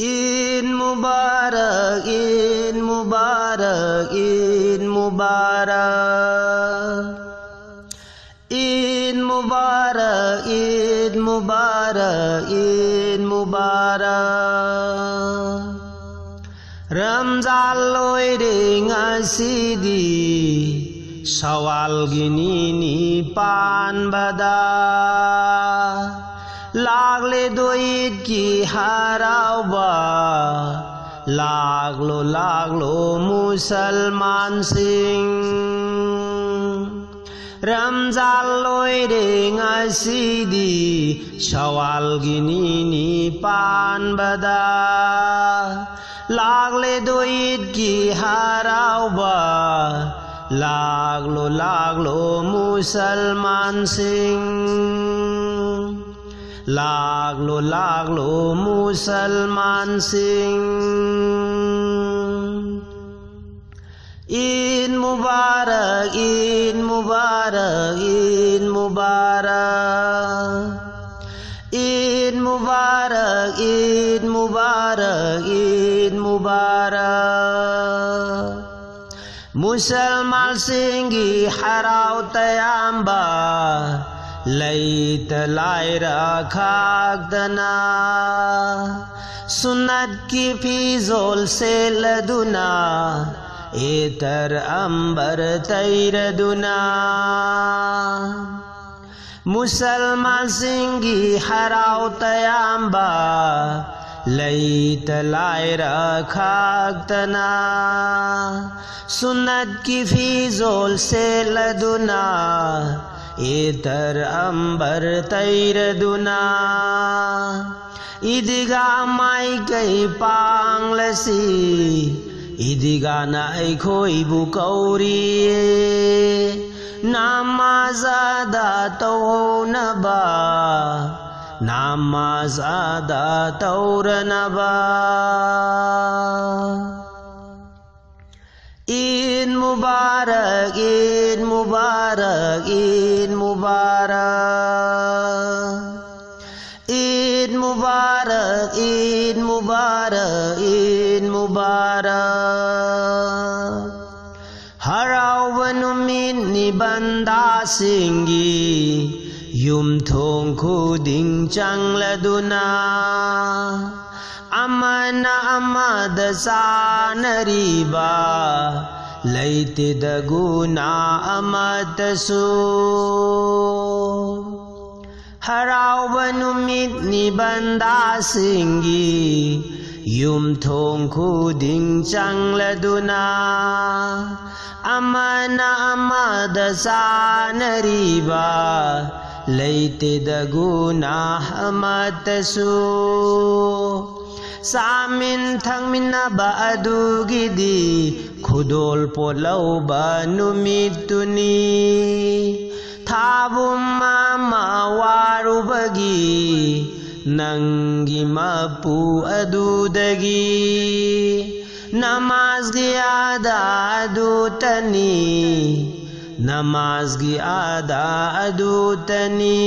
Eid Mubarak, Eid Mubarak, Eid Mubarak. Eid Mubarak, Eid Mubarak, Eid Mubarak. Ramzan loire ngasidi Shawwal ginini pan bada Lagle doid ki harawa Laglo Musalman sing Ramzan loire ngasidi Shawwal ginini pan bada Lagle doid ki harawa Laglo Musalman sing Laglo Musalman sing Eid Mubarak, Eid Mubarak, Eid Mubarak. Eid Mubarak, Eid Mubarak, Eid Mubarak. Musalman singgi harau tayamba Laita laira khagdana Sunat ki fizol se laduna Etar ambar tairaduna Musalman singgi harau tayamba Laita laira khagdana Sunat ki fizol se laduna Etar ambar tairaduna Idiga mai kai panglasi Idiga na aikhoi bu kauri Namazada taunaba Namazada tauranaba Eid Mubarak, Eid Mubarak, Eid Mubarak. Eid Mubarak, Eid Mubarak, Eid Mubarak. Harawa numit ni banda singgi Yum thong khuding chang laduna Amana amada sanariba Laite daguna amatasu Harawa numit ni banda singgi Yum thong khuding chang laduna Amana amada sanariba Laite daguna amatasu Samin thang minaba adugidi Khudol polauba numituni Thabum mama warubagi Nangi mapu adudagi Namaz gi ada adutani Namaz gi ada adutani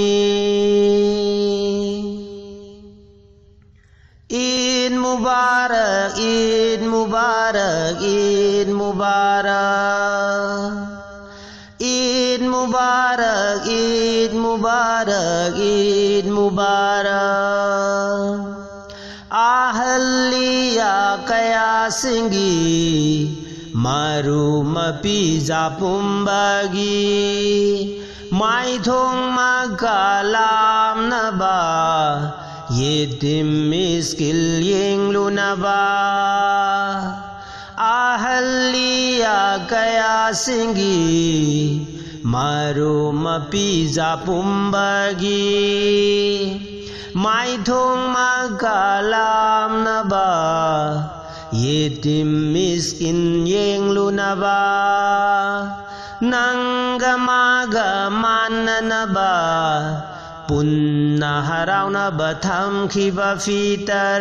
Eid Mubarak, Eid Mubarak, Eid Mubarak. Eid Mubarak, Eid Mubarak, Eid Mubarak. Ahliya kaya singgi Maru mapi japumbagi Mai thong magalam naba Yetim miskil yeng lunaba Ahliya kaya singgi Maru mapi japumbagi Mai thong magalam naba Yetim miskin yeng lunaba Nanggamaga mananaba Punna harauna batham khiba fitar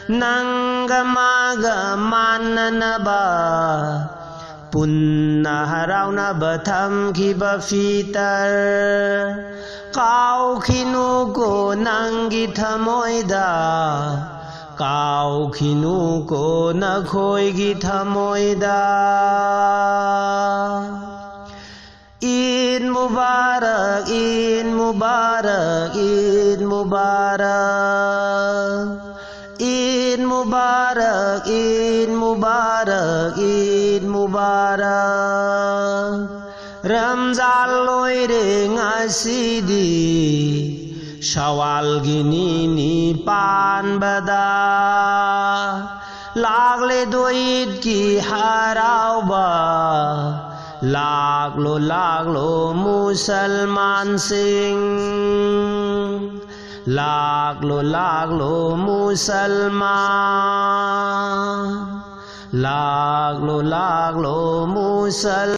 Nanggamaga mananaba Punna harauna batham khiba fitar Kau khinuko nanggi thamoida काउखिनुको नखोइगी थमोइदा ईद मुबारक ईद मुबारक ईद मुबारक ईद मुबारक ईद मुबारक ईद मुबारक रमजान लोइरे ngasidi Shawwal gini ni panbada Lagle doid ki harauba Laglo musalman sing Laglo musalman Laglo musal